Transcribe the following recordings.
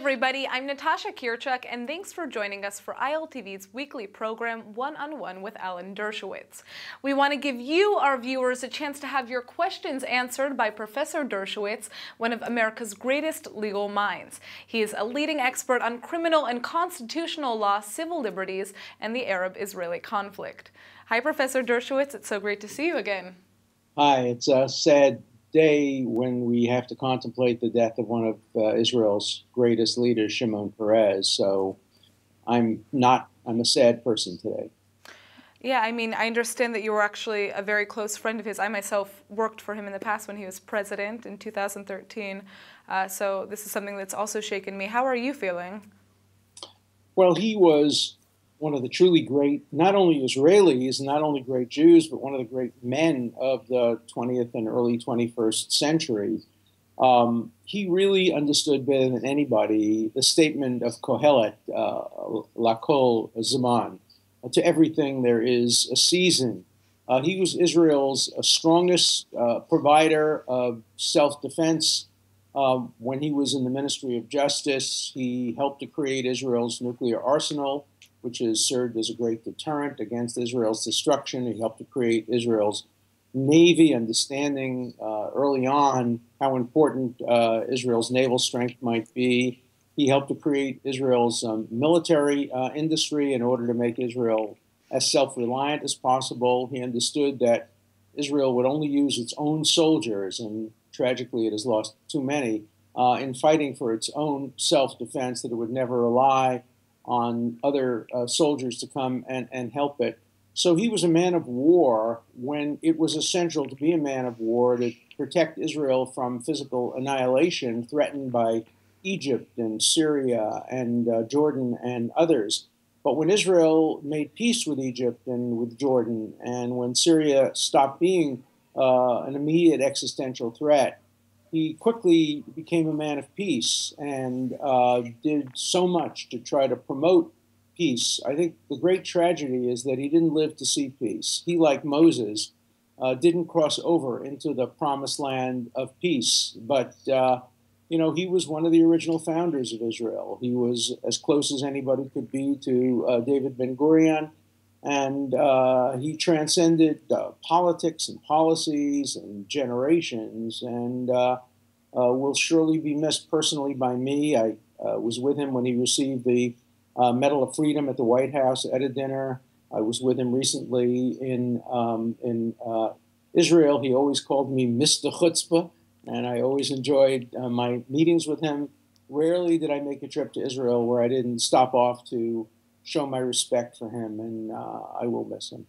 everybody, I'm Natasha Kirchuk, and thanks for joining us for ILTV's weekly program, One-on-One with Alan Dershowitz. We want to give you, our viewers, a chance to have your questions answered by Professor Dershowitz, one of America's greatest legal minds. He is a leading expert on criminal and constitutional law, civil liberties, and the Arab-Israeli conflict. Hi, Professor Dershowitz. It's so great to see you again. Hi, it's a sad day when we have to contemplate the death of one of Israel's greatest leaders, Shimon Peres. So I'm a sad person today. Yeah, I mean, I understand that you were actually a very close friend of his. I myself worked for him in the past when he was president in 2013. So this is something that's also shaken me. How are you feeling? Well, he was one of the truly great, not only Israelis, not only great Jews, but one of the great men of the 20th and early 21st century. He really understood better than anybody the statement of Kohelet, Lakol Zaman. To everything there is a season. He was Israel's strongest provider of self-defense. When he was in the Ministry of Justice, he helped to create Israel's nuclear arsenal, which has served as a great deterrent against Israel's destruction. He helped to create Israel's Navy, understanding early on how important Israel's naval strength might be. He helped to create Israel's military industry in order to make Israel as self-reliant as possible. He understood that Israel would only use its own soldiers, and tragically it has lost too many, in fighting for its own self-defense, that it would never rely on other soldiers to come and help it. So he was a man of war when it was essential to be a man of war to protect Israel from physical annihilation threatened by Egypt and Syria and Jordan and others. But when Israel made peace with Egypt and with Jordan, and when Syria stopped being an immediate existential threat, he quickly became a man of peace and did so much to try to promote peace. I think the great tragedy is that he didn't live to see peace. He, like Moses, didn't cross over into the promised land of peace. But, he was one of the original founders of Israel. He was as close as anybody could be to David Ben Gurion. And he transcended politics and policies and generations, and will surely be missed personally by me. I was with him when he received the Medal of Freedom at the White House at a dinner. I was with him recently in Israel. He always called me Mr. Chutzpah, and I always enjoyed my meetings with him. Rarely did I make a trip to Israel where I didn't stop off to show my respect for him, and I will miss him.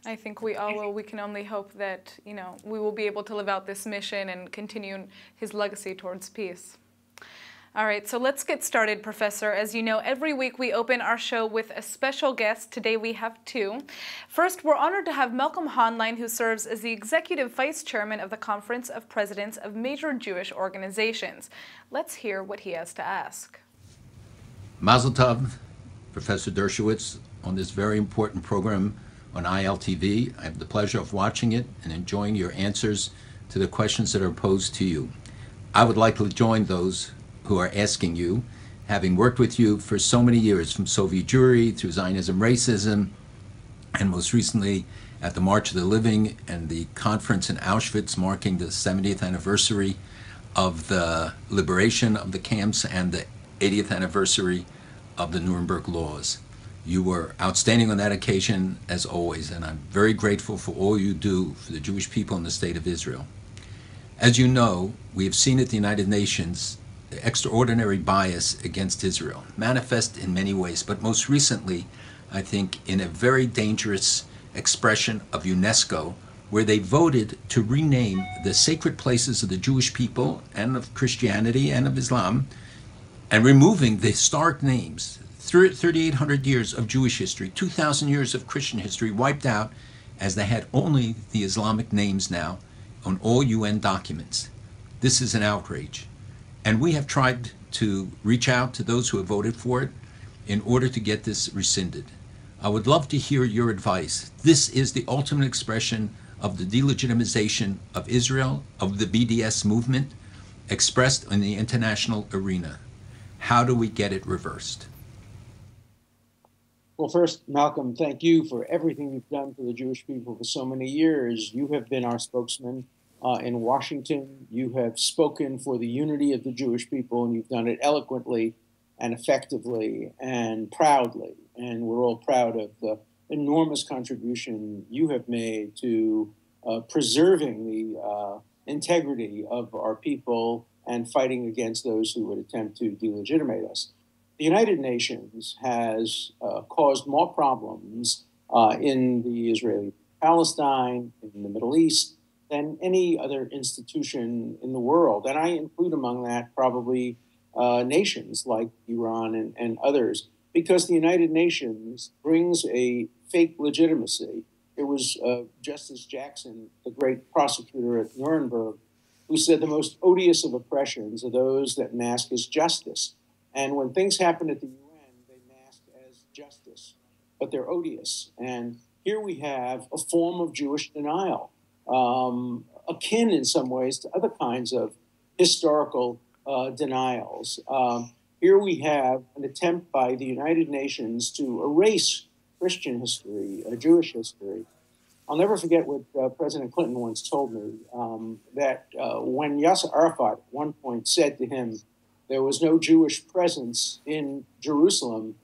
I think we all will. We can only hope that, we will be able to live out this mission and continue his legacy towards peace. All right, so let's get started, Professor. As you know, every week we open our show with a special guest. Today we have two. First, we're honored to have Malcolm Hoenlein, who serves as the Executive Vice Chairman of the Conference of Presidents of Major Jewish Organizations. Let's hear what he has to ask. Mazel tov, Professor Dershowitz, on this very important program on ILTV. I have the pleasure of watching it and enjoying your answers to the questions that are posed to you. I would like to join those who are asking you, having worked with you for so many years, from Soviet Jewry through Zionism, racism, and most recently at the March of the Living and the conference in Auschwitz marking the 70th anniversary of the liberation of the camps and the 80th anniversary of the Nuremberg laws. You were outstanding on that occasion, as always, and I'm very grateful for all you do for the Jewish people in the state of Israel. As you know, we have seen at the United Nations the extraordinary bias against Israel, manifest in many ways, but most recently, I think, in a very dangerous expression of UNESCO, where they voted to rename the sacred places of the Jewish people and of Christianity and of Islam, and removing the historic names. 3,800 years of Jewish history, 2,000 years of Christian history wiped out, as they had only the Islamic names now on all UN documents. This is an outrage. And we have tried to reach out to those who have voted for it in order to get this rescinded. I would love to hear your advice. This is the ultimate expression of the delegitimization of Israel, of the BDS movement, expressed in the international arena. How do we get it reversed? Well, first, Malcolm, thank you for everything you've done for the Jewish people for so many years. You have been our spokesman in Washington. You have spoken for the unity of the Jewish people, and you've done it eloquently and effectively and proudly. And we're all proud of the enormous contribution you have made to preserving the integrity of our people and fighting against those who would attempt to delegitimate us. The United Nations has caused more problems in the Israeli-Palestine, in the Middle East, than any other institution in the world. And I include among that probably nations like Iran and others, because the United Nations brings a fake legitimacy. It was Justice Jackson, the great prosecutor at Nuremberg, who said the most odious of oppressions are those that mask as justice. And when things happen at the UN, they mask as justice, but they're odious. And here we have a form of Jewish denial, akin in some ways to other kinds of historical denials. Here we have an attempt by the United Nations to erase Christian history, Jewish history. I'll never forget what President Clinton once told me, that when Yasser Arafat at one point said to him, there was no Jewish presence in Jerusalem,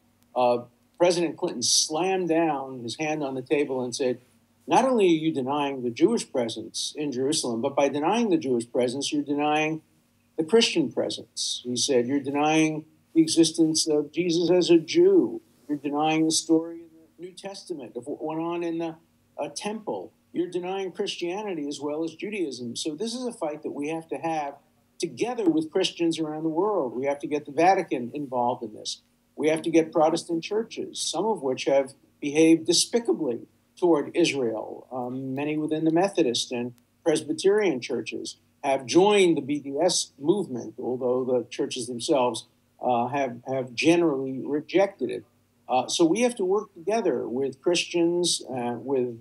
President Clinton slammed down his hand on the table and said, not only are you denying the Jewish presence in Jerusalem, but by denying the Jewish presence, you're denying the Christian presence. He said, you're denying the existence of Jesus as a Jew. You're denying the story in the New Testament of what went on in the temple. You're denying Christianity as well as Judaism. So this is a fight that we have to have together with Christians around the world. We have to get the Vatican involved in this. We have to get Protestant churches, some of which have behaved despicably toward Israel. Many within the Methodist and Presbyterian churches have joined the BDS movement, although the churches themselves have generally rejected it. So we have to work together with Christians, with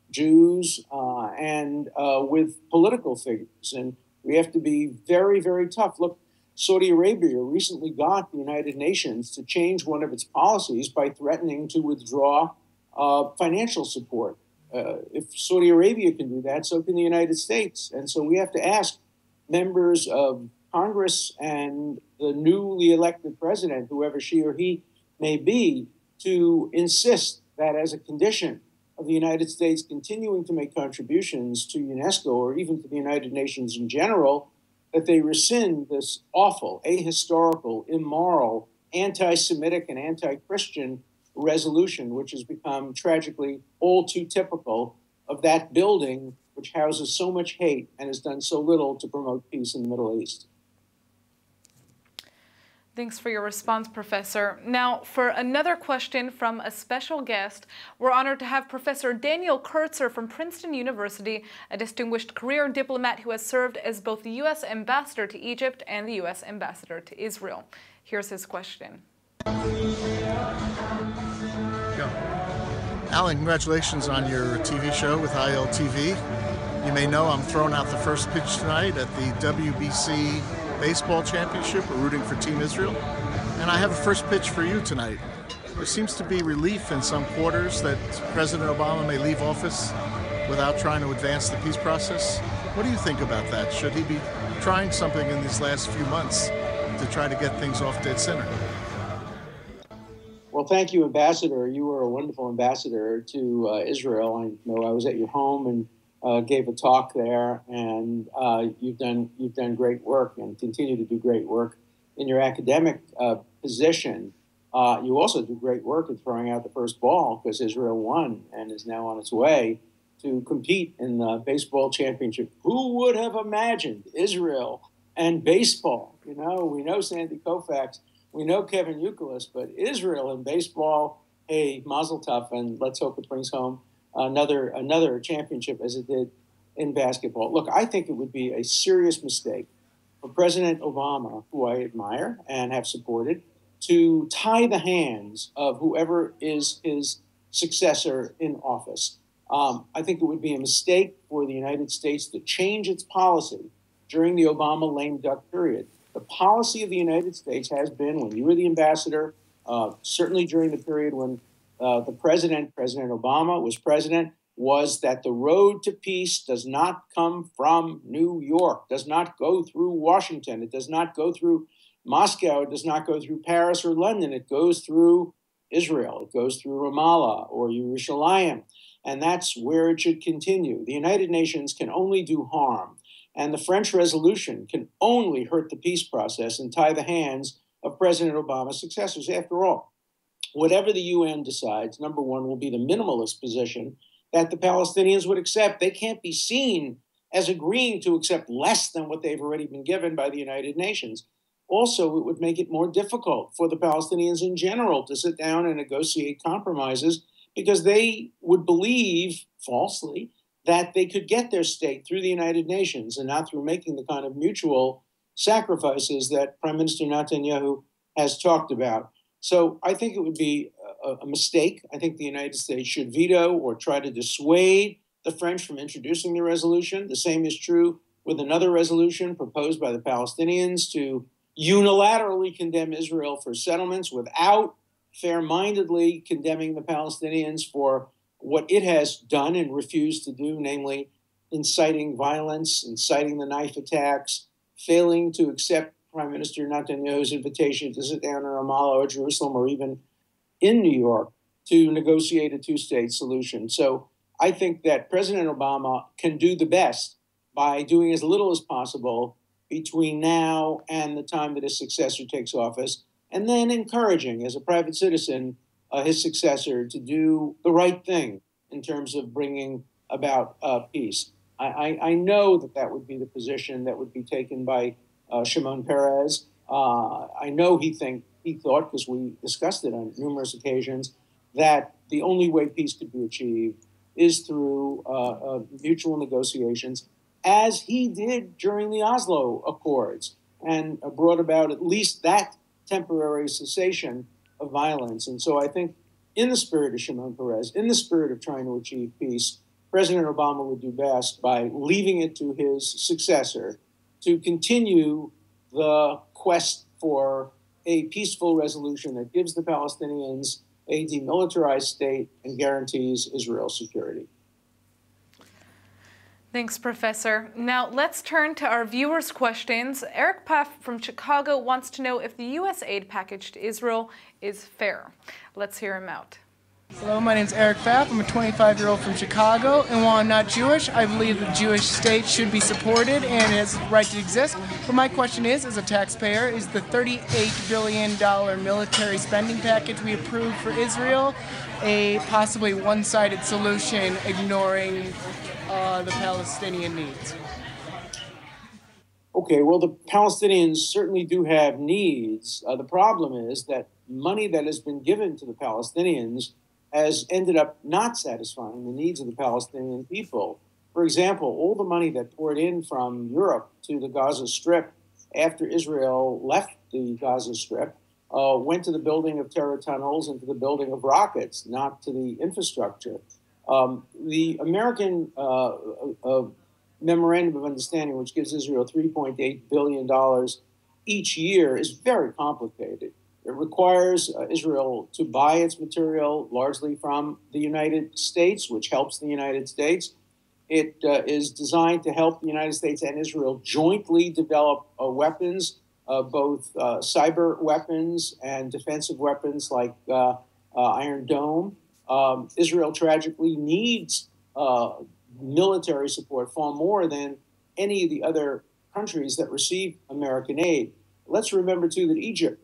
Jews, and with political figures. And we have to be very, very tough. Look, Saudi Arabia recently got the United Nations to change one of its policies by threatening to withdraw financial support. If Saudi Arabia can do that, so can the United States. And so we have to ask members of Congress and the newly elected president, whoever she or he may be, to insist that as a condition of the United States continuing to make contributions to UNESCO or even to the United Nations in general, that they rescind this awful, ahistorical, immoral, anti-Semitic and anti-Christian resolution, which has become tragically all too typical of that building, which houses so much hate and has done so little to promote peace in the Middle East. Thanks for your response, Professor. Now, for another question from a special guest, we're honored to have Professor Daniel Kurtzer from Princeton University, a distinguished career diplomat who has served as both the U.S. ambassador to Egypt and the U.S. ambassador to Israel. Here's his question. Alan, congratulations on your TV show with ILTV. You may know I'm throwing out the first pitch tonight at the WBC Baseball Championship. We're rooting for Team Israel. And I have a first pitch for you tonight. There seems to be relief in some quarters that President Obama may leave office without trying to advance the peace process. What do you think about that? Should he be trying something in these last few months to try to get things off dead center? Well, thank you, Ambassador. You were a wonderful ambassador to Israel. I know I was at your home and gave a talk there, and you've done great work and continue to do great work in your academic position. You also do great work in throwing out the first ball because Israel won and is now on its way to compete in the baseball championship. Who would have imagined Israel and baseball? You know, we know Sandy Koufax, we know Kevin Youkilis, but Israel and baseball, hey, mazel tov, and let's hope it brings home another championship as it did in basketball. Look, I think it would be a serious mistake for President Obama, who I admire and have supported, to tie the hands of whoever is his successor in office. I think it would be a mistake for the United States to change its policy during the Obama lame duck period. The policy of the United States has been, when you were the ambassador, certainly during the period when President Obama was president, was that the road to peace does not come from New York, does not go through Washington, it does not go through Moscow, it does not go through Paris or London, it goes through Israel, it goes through Ramallah or Yerushalayim, and that's where it should continue. The United Nations can only do harm, and the French resolution can only hurt the peace process and tie the hands of President Obama's successors. After all, whatever the UN decides, number one, will be the minimalist position that the Palestinians would accept. They can't be seen as agreeing to accept less than what they've already been given by the United Nations. Also, it would make it more difficult for the Palestinians in general to sit down and negotiate compromises, because they would believe, falsely, that they could get their state through the United Nations and not through making the kind of mutual sacrifices that Prime Minister Netanyahu has talked about. So I think it would be a mistake. I think the United States should veto or try to dissuade the French from introducing the resolution. The same is true with another resolution proposed by the Palestinians to unilaterally condemn Israel for settlements without fair-mindedly condemning the Palestinians for what it has done and refused to do, namely inciting violence, inciting the knife attacks, failing to accept Prime Minister Netanyahu's invitation to sit down in Ramallah or Jerusalem or even in New York to negotiate a two-state solution. So I think that President Obama can do the best by doing as little as possible between now and the time that his successor takes office, and then encouraging, as a private citizen, his successor to do the right thing in terms of bringing about peace. I know that would be the position that would be taken by Shimon Peres. I know he thought, because we discussed it on numerous occasions, that the only way peace could be achieved is through mutual negotiations, as he did during the Oslo Accords, and brought about at least that temporary cessation of violence. And so I think, in the spirit of Shimon Peres, in the spirit of trying to achieve peace, President Obama would do best by leaving it to his successor to continue the quest for a peaceful resolution that gives the Palestinians a demilitarized state and guarantees Israel's security. Thanks, Professor. Now let's turn to our viewers' questions. Eric Paff from Chicago wants to know if the U.S. aid package to Israel is fair. Let's hear him out. Hello, my name is Eric Pfaff. I'm a 25-year-old from Chicago, and while I'm not Jewish, I believe the Jewish state should be supported and has the right to exist. But my question is, as a taxpayer, is the $38 billion military spending package we approved for Israel a possibly one-sided solution, ignoring the Palestinian needs? Okay, well, the Palestinians certainly do have needs. The problem is that money that has been given to the Palestinians has ended up not satisfying the needs of the Palestinian people. For example, all the money that poured in from Europe to the Gaza Strip after Israel left the Gaza Strip went to the building of terror tunnels and to the building of rockets, not to the infrastructure. The American Memorandum of Understanding, which gives Israel $3.8 billion each year, is very complicated. It requires Israel to buy its material largely from the United States, which helps the United States. It is designed to help the United States and Israel jointly develop weapons, both cyber weapons and defensive weapons like Iron Dome. Israel tragically needs military support far more than any of the other countries that receive American aid. Let's remember, too, that Egypt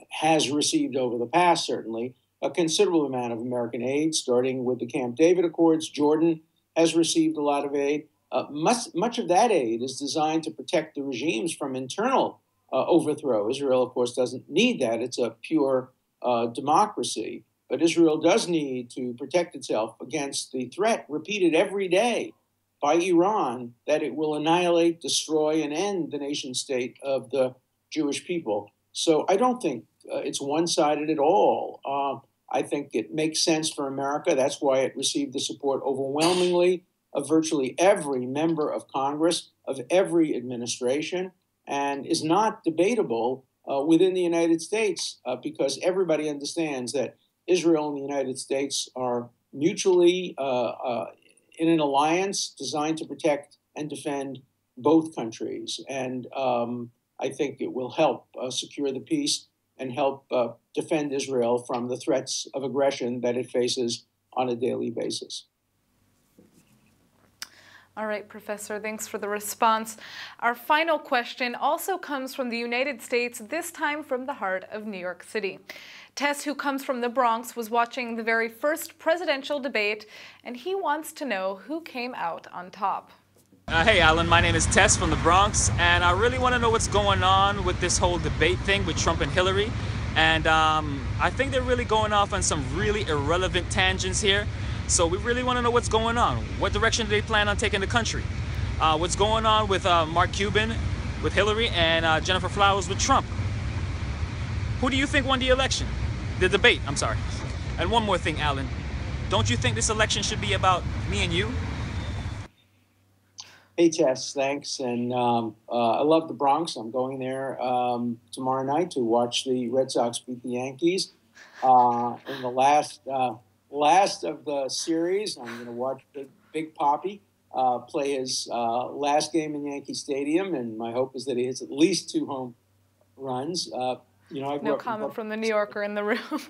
has received over the past, certainly, a considerable amount of American aid, starting with the Camp David Accords. Jordan has received a lot of aid. Much of that aid is designed to protect the regimes from internal overthrow. Israel, of course, doesn't need that. It's a pure democracy. But Israel does need to protect itself against the threat repeated every day by Iran that it will annihilate, destroy, and end the nation state of the Jewish people. So I don't think it's one-sided at all. I think it makes sense for America. That's why it received the support overwhelmingly of virtually every member of Congress, of every administration. and is not debatable within the United States because everybody understands that Israel and the United States are mutually in an alliance designed to protect and defend both countries. And I think it will help secure the peace and help defend Israel from the threats of aggression that it faces on a daily basis. All right, Professor, thanks for the response. Our final question also comes from the United States, this time from the heart of New York City. Tess, who comes from the Bronx, was watching the very first presidential debate, and he wants to know who came out on top. Hey, Alan, my name is Tess from the Bronx, and I really want to know what's going on with this whole debate thing with Trump and Hillary. And I think they're really going off on some really irrelevant tangents here. So we really want to know what's going on. What direction do they plan on taking the country? What's going on with Mark Cuban, with Hillary, and Jennifer Flowers with Trump? Who do you think won the election? The debate, I'm sorry. And one more thing, Alan. Don't you think this election should be about me and you? Hey, Tess, thanks. And I love the Bronx. I'm going there tomorrow night to watch the Red Sox beat the Yankees. In the last of the series, I'm going to watch Big Papi play his last game in Yankee Stadium, and my hope is that he hits at least 2 home runs. No comment from the New Yorker in the room.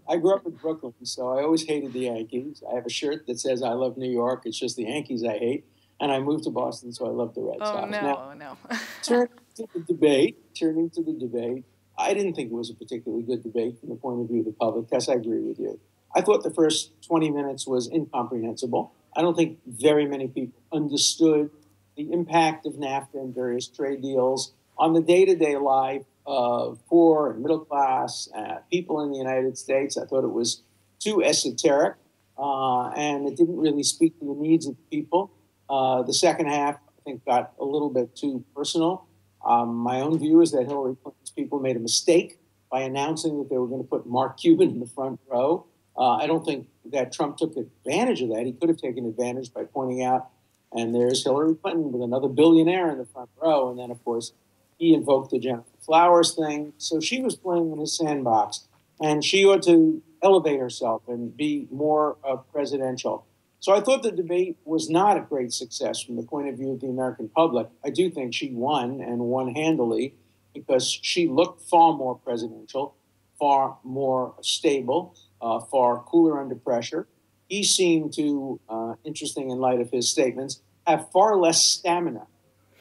I grew up in Brooklyn, so I always hated the Yankees. I have a shirt that says I love New York. It's just the Yankees I hate. And I moved to Boston, so I love the Red Sox. No. Turning to the debate, I didn't think it was a particularly good debate from the point of view of the public. Tess, I agree with you. I thought the first 20 minutes was incomprehensible. I don't think very many people understood the impact of NAFTA and various trade deals on the day-to-day life of poor and middle class people in the United States. I thought it was too esoteric, and it didn't really speak to the needs of the people. The second half, I think, got a little bit too personal. My own view is that Hillary Clinton's people made a mistake by announcing that they were going to put Mark Cuban in the front row. I don't think that Trump took advantage of that. He could have taken advantage by pointing out, and there's Hillary Clinton with another billionaire in the front row. And then, of course, he invoked the Jennifer Flowers thing. So she was playing in his sandbox, and she ought to elevate herself and be more presidential. So I thought the debate was not a great success from the point of view of the American public. I do think she won, and won handily, because she looked far more presidential, far more stable, far cooler under pressure. He seemed to, interesting in light of his statements, have far less stamina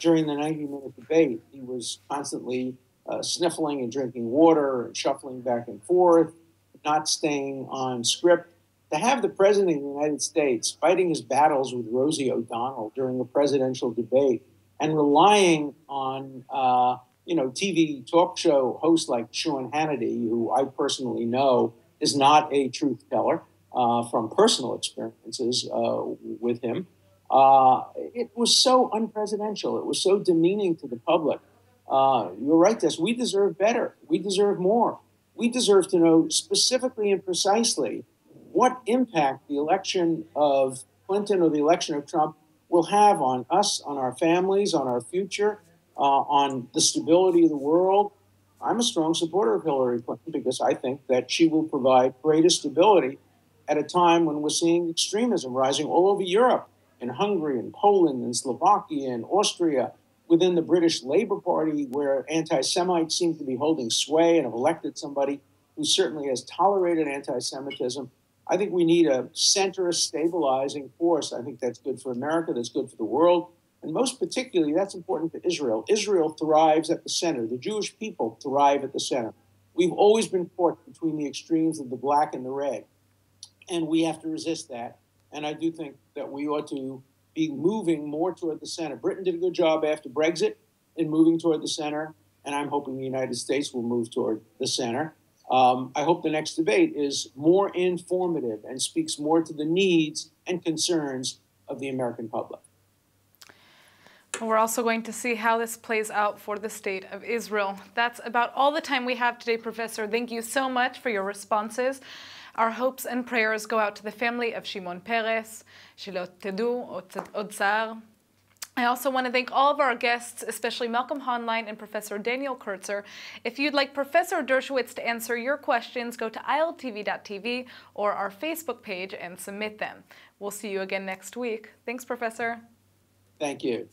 during the 90-minute debate. He was constantly sniffling and drinking water and shuffling back and forth, not staying on script. To have the President of the United States fighting his battles with Rosie O'Donnell during a presidential debate and relying on TV talk show hosts like Sean Hannity, who I personally know is not a truth teller from personal experiences with him, it was so unpresidential. It was so demeaning to the public. You're right, Tess. We deserve better. We deserve more. We deserve to know specifically and precisely what impact the election of Clinton or the election of Trump will have on us, on our families, on our future, on the stability of the world. I'm a strong supporter of Hillary Clinton because I think that she will provide greater stability at a time when we're seeing extremism rising all over Europe, in Hungary and Poland and Slovakia and Austria, within the British Labour Party, where anti-Semites seem to be holding sway and have elected somebody who certainly has tolerated anti-Semitism. I think we need a centrist stabilizing force. I think that's good for America, that's good for the world. And most particularly, that's important for Israel. Israel thrives at the center. The Jewish people thrive at the center. We've always been caught between the extremes of the black and the red. And we have to resist that. And I do think that we ought to be moving more toward the center. Britain did a good job after Brexit in moving toward the center. And I'm hoping the United States will move toward the center. I hope the next debate is more informative and speaks more to the needs and concerns of the American public. We're also going to see how this plays out for the state of Israel. That's about all the time we have today, Professor. Thank you so much for your responses. Our hopes and prayers go out to the family of Shimon Peres, Shelo Tedu Od Tsar. I also want to thank all of our guests, especially Malcolm Hoenlein and Professor Daniel Kurtzer. If you'd like Professor Dershowitz to answer your questions, go to iltv.tv or our Facebook page and submit them. We'll see you again next week. Thanks, Professor. Thank you.